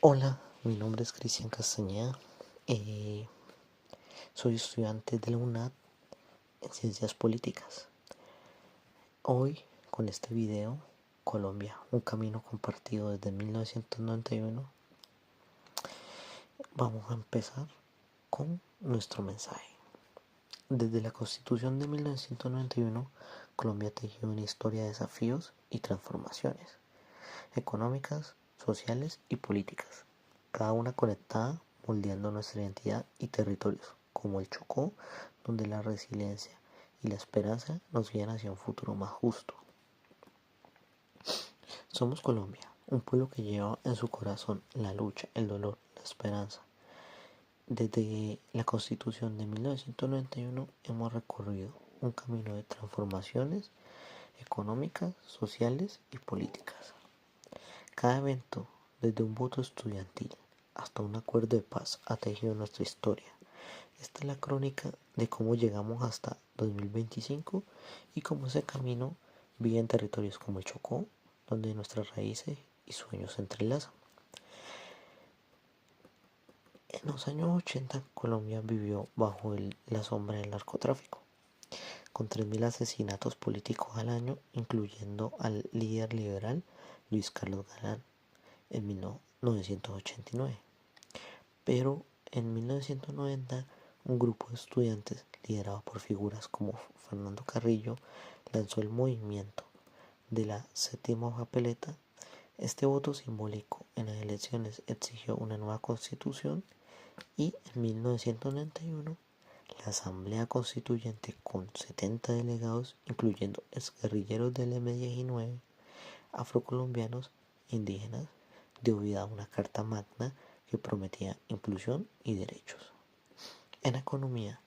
Hola, mi nombre es Cristian Castañeda. eh, Soy estudiante de la UNAD en Ciencias Políticas. Hoy, con este video, Colombia, un camino compartido desde 1991, vamos a empezar con nuestro mensaje. Desde la Constitución de 1991, Colombia tejió una historia de desafíos y transformaciones económicas, sociales y políticas, cada una conectada moldeando nuestra identidad y territorios, como el Chocó, donde la resiliencia y la esperanza nos guían hacia un futuro más justo. Somos Colombia, un pueblo que lleva en su corazón la lucha, el dolor, la esperanza. Desde la Constitución de 1991 hemos recorrido un camino de transformaciones económicas, sociales y políticas. Cada evento, desde un voto estudiantil hasta un acuerdo de paz, ha tejido nuestra historia. Esta es la crónica de cómo llegamos hasta 2025 y cómo ese camino vive en territorios como el Chocó, donde nuestras raíces y sueños se entrelazan. En los años 80, Colombia vivió bajo la sombra del narcotráfico, con 3.000 asesinatos políticos al año, incluyendo al líder liberal Luis Carlos Galán en 1989. Pero en 1990, un grupo de estudiantes liderado por figuras como Fernando Carrillo lanzó el movimiento de la séptima papeleta. Este voto simbólico en las elecciones exigió una nueva constitución y en 1991 la Asamblea Constituyente, con 70 delegados, incluyendo exguerrilleros del M-19, afrocolombianos e indígenas, dio vida a una carta magna que prometía inclusión y derechos. En economía,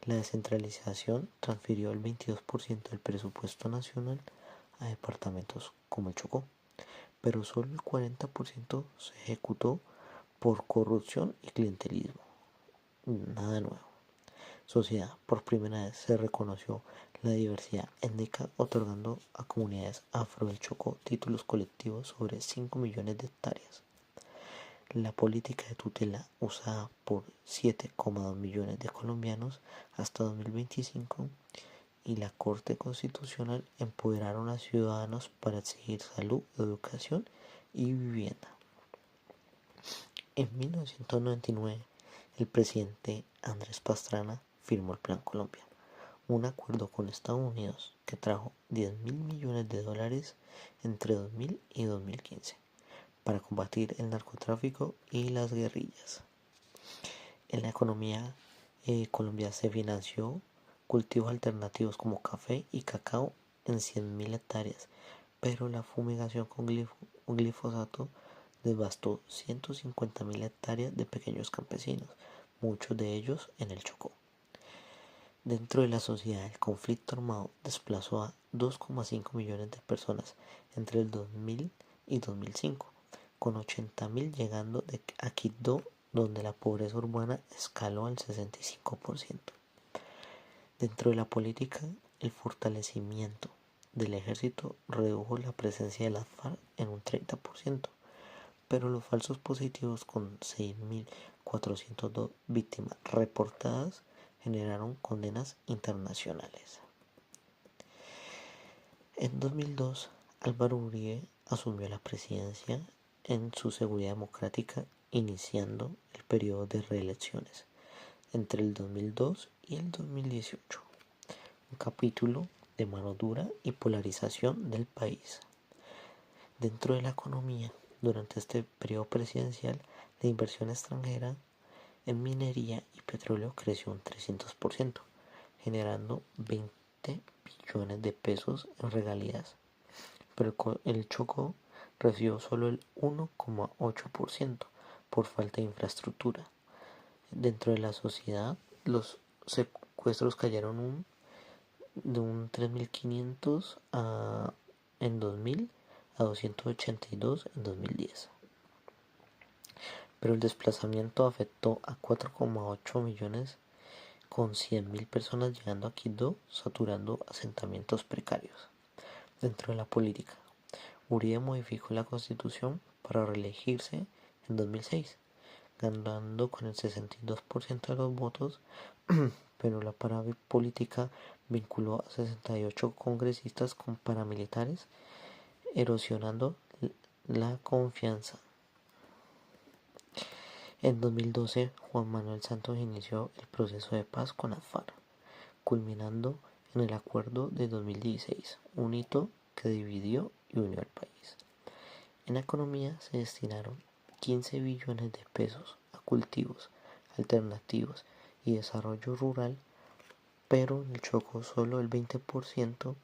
la descentralización transfirió el 22% del presupuesto nacional a departamentos como el Chocó, pero solo el 40% se ejecutó por corrupción y clientelismo. Nada nuevo. Sociedad, por primera vez se reconoció la diversidad étnica, otorgando a comunidades afro del Chocó títulos colectivos sobre 5 millones de hectáreas. La política de tutela usada por 7,2 millones de colombianos hasta 2025 y la Corte Constitucional empoderaron a ciudadanos para exigir salud, educación y vivienda. En 1999, el presidente Andrés Pastrana firmó el Plan Colombia, un acuerdo con Estados Unidos que trajo 10.000 millones de dólares entre 2000 y 2015 para combatir el narcotráfico y las guerrillas. En la economía, Colombia se financió cultivos alternativos como café y cacao en 100.000 hectáreas, pero la fumigación con glifosato devastó 150.000 hectáreas de pequeños campesinos, muchos de ellos en el Chocó. Dentro de la sociedad, el conflicto armado desplazó a 2,5 millones de personas entre el 2000 y 2005, con 80.000 llegando a Quibdó, donde la pobreza urbana escaló al 65%. Dentro de la política, el fortalecimiento del ejército redujo la presencia de las FARC en un 30%, pero los falsos positivos, con 6.402 víctimas reportadas, generaron condenas internacionales. En 2002, Álvaro Uribe asumió la presidencia en su seguridad democrática, iniciando el periodo de reelecciones entre el 2002 y el 2018, un capítulo de mano dura y polarización del país. Dentro de la economía, durante este periodo presidencial, la inversión extranjera en minería y petróleo creció un 300%, generando 20 billones de pesos en regalías, pero el Chocó recibió solo el 1,8% por falta de infraestructura. Dentro de la sociedad, los secuestros cayeron de un 3.500 en 2000 a 282 en 2010. Pero el desplazamiento afectó a 4,8 millones, con 100.000 personas llegando a Quibdó, saturando asentamientos precarios. Dentro de la política, Uribe modificó la constitución para reelegirse en 2006, ganando con el 62% de los votos, pero la política vinculó a 68 congresistas con paramilitares, erosionando la confianza. En 2012, Juan Manuel Santos inició el proceso de paz con las FARC, culminando en el acuerdo de 2016, un hito que dividió y unió al país. En la economía se destinaron 15 billones de pesos a cultivos alternativos y desarrollo rural, pero en el Chocó solo el 20%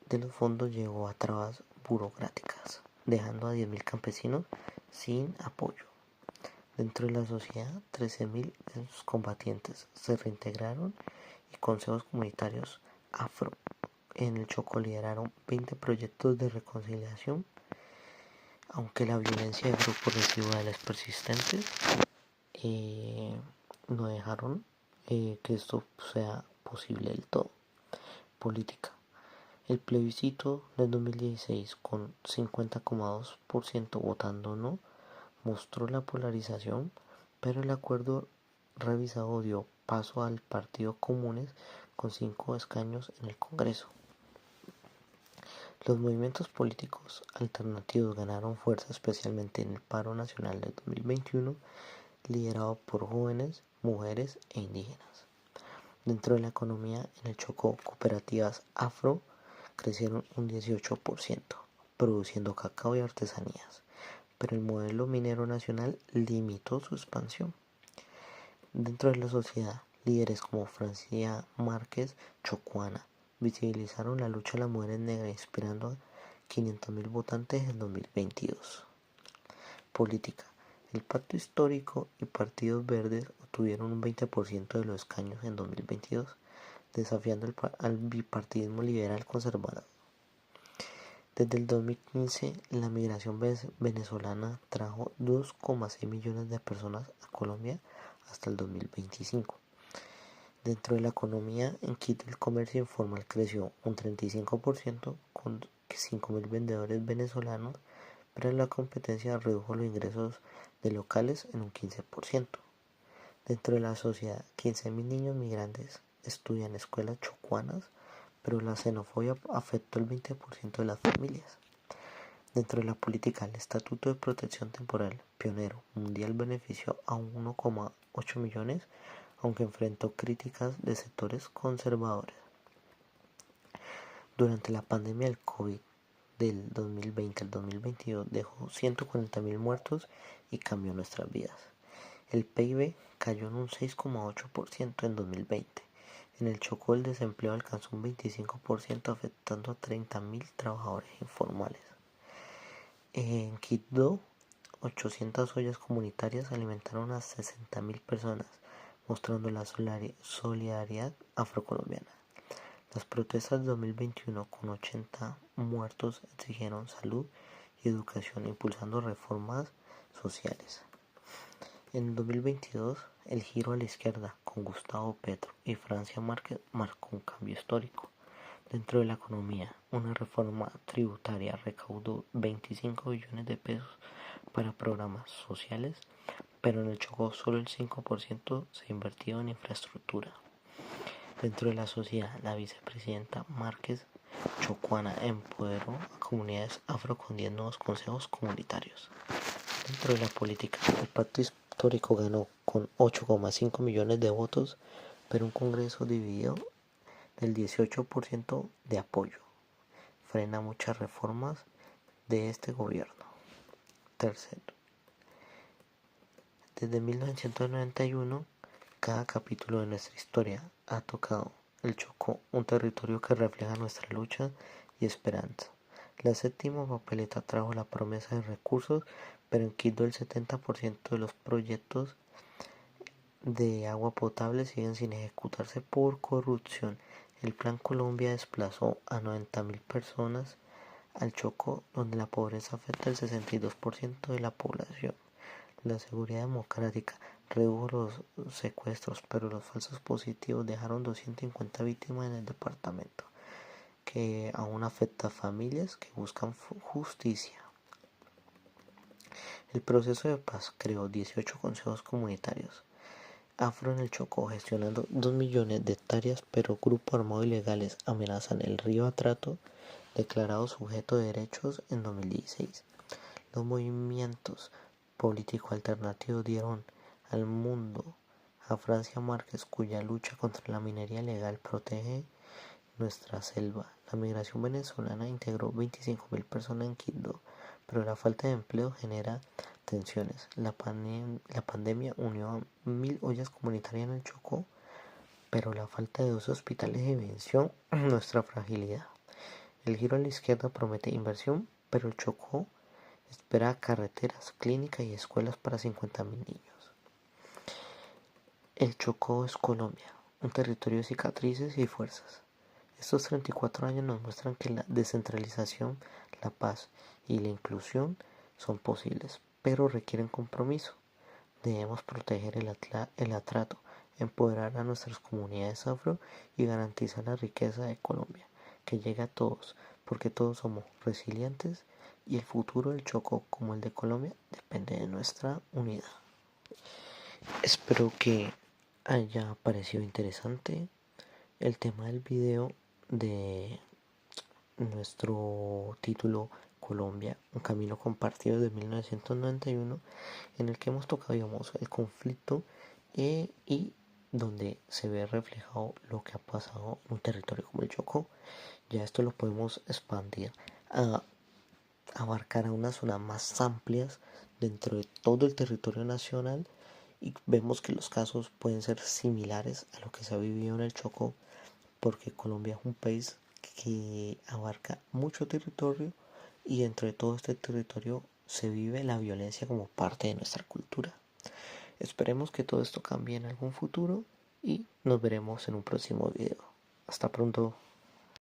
de los fondos llegó a trabas burocráticas, dejando a 10.000 campesinos sin apoyo. Dentro de la sociedad, 13.000 de sus combatientes se reintegraron y consejos comunitarios afro en el Chocó lideraron 20 proyectos de reconciliación, aunque la violencia de grupos residuales persistentes no dejaron que esto sea posible del todo. Política. El plebiscito del 2016, con 50,2% votando no, mostró la polarización, pero el acuerdo revisado dio paso al Partido Comunes con 5 escaños en el Congreso. Los movimientos políticos alternativos ganaron fuerza, especialmente en el paro nacional del 2021, liderado por jóvenes, mujeres e indígenas. Dentro de la economía, en el Chocó, cooperativas afro crecieron un 18%, produciendo cacao y artesanías, pero el modelo minero nacional limitó su expansión. Dentro de la sociedad, líderes como Francia Márquez Chocuana visibilizaron la lucha de las mujeres negras, inspirando a 500.000 votantes en 2022. Política. El Pacto Histórico y Partidos Verdes obtuvieron un 20% de los escaños en 2022, desafiando al bipartidismo liberal conservador. Desde el 2015, la migración venezolana trajo 2,6 millones de personas a Colombia hasta el 2025. Dentro de la economía, en Quito el comercio informal creció un 35% con 5.000 vendedores venezolanos, pero la competencia redujo los ingresos de locales en un 15%. Dentro de la sociedad, 15.000 niños migrantes estudian en escuelas chocuanas, pero la xenofobia afectó el 20% de las familias. Dentro de la política, el Estatuto de Protección Temporal, pionero mundial, benefició a 1,8 millones, aunque enfrentó críticas de sectores conservadores. Durante la pandemia del COVID del 2020 al 2022 dejó 140.000 muertos y cambió nuestras vidas. El PIB cayó en un 6,8% en 2020. En el Chocó el desempleo alcanzó un 25%, afectando a 30.000 trabajadores informales. En Quito, 800 ollas comunitarias alimentaron a 60.000 personas, mostrando la solidaridad afrocolombiana. Las protestas de 2021, con 80 muertos, exigieron salud y educación, impulsando reformas sociales. En 2022, el giro a la izquierda, con Gustavo Petro y Francia Márquez, marcó un cambio histórico. Dentro de la economía, una reforma tributaria recaudó 25 billones de pesos para programas sociales, pero en el Chocó solo el 5% se invirtió en infraestructura. Dentro de la sociedad, la vicepresidenta Márquez Chocuana empoderó a comunidades afro con 10 nuevos consejos comunitarios. Dentro de la política, el Pacto Histórico ganó con 8,5 millones de votos, pero un Congreso dividido del 18% de apoyo frena muchas reformas de este gobierno. Tercero, desde 1991, cada capítulo de nuestra historia ha tocado el Chocó, un territorio que refleja nuestra lucha y esperanza. La séptima papeleta trajo la promesa de recursos, pero en Quito el 70% de los proyectos de agua potable siguen sin ejecutarse por corrupción. El Plan Colombia desplazó a 90.000 personas al Chocó, donde la pobreza afecta al 62% de la población. La seguridad democrática redujo los secuestros, pero los falsos positivos dejaron 250 víctimas en el departamento, que aún afecta a familias que buscan justicia. El proceso de paz creó 18 consejos comunitarios afro en el Chocó, gestionando 2 millones de hectáreas, pero grupos armados ilegales amenazan el río Atrato, declarado sujeto de derechos en 2016. Los movimientos políticos alternativos dieron al mundo a Francia Márquez, cuya lucha contra la minería ilegal protege nuestra selva. La migración venezolana integró 25.000 personas en Quito, pero la falta de empleo genera tensiones. La pandemia unió a 1.000 ollas comunitarias en el Chocó, pero la falta de 2 hospitales evidenció nuestra fragilidad. El giro a la izquierda promete inversión, pero el Chocó espera carreteras, clínicas y escuelas para 50.000 niños. El Chocó es Colombia, un territorio de cicatrices y fuerzas. Estos 34 años nos muestran que la descentralización, la paz y la inclusión son posibles, pero requieren compromiso. Debemos proteger el atrato, empoderar a nuestras comunidades afro y garantizar la riqueza de Colombia, que llegue a todos, porque todos somos resilientes y el futuro del Chocó como el de Colombia depende de nuestra unidad. Espero que haya parecido interesante el tema del video de nuestro título Colombia, un camino compartido de 1991, en el que hemos tocado, digamos, el conflicto y donde se ve reflejado lo que ha pasado en un territorio como el Chocó. Ya esto lo podemos expandir a abarcar a unas zonas más amplias dentro de todo el territorio nacional y vemos que los casos pueden ser similares a lo que se ha vivido en el Chocó, porque Colombia es un país que abarca mucho territorio y dentro de todo este territorio se vive la violencia como parte de nuestra cultura. Esperemos que todo esto cambie en algún futuro y nos veremos en un próximo video. Hasta pronto.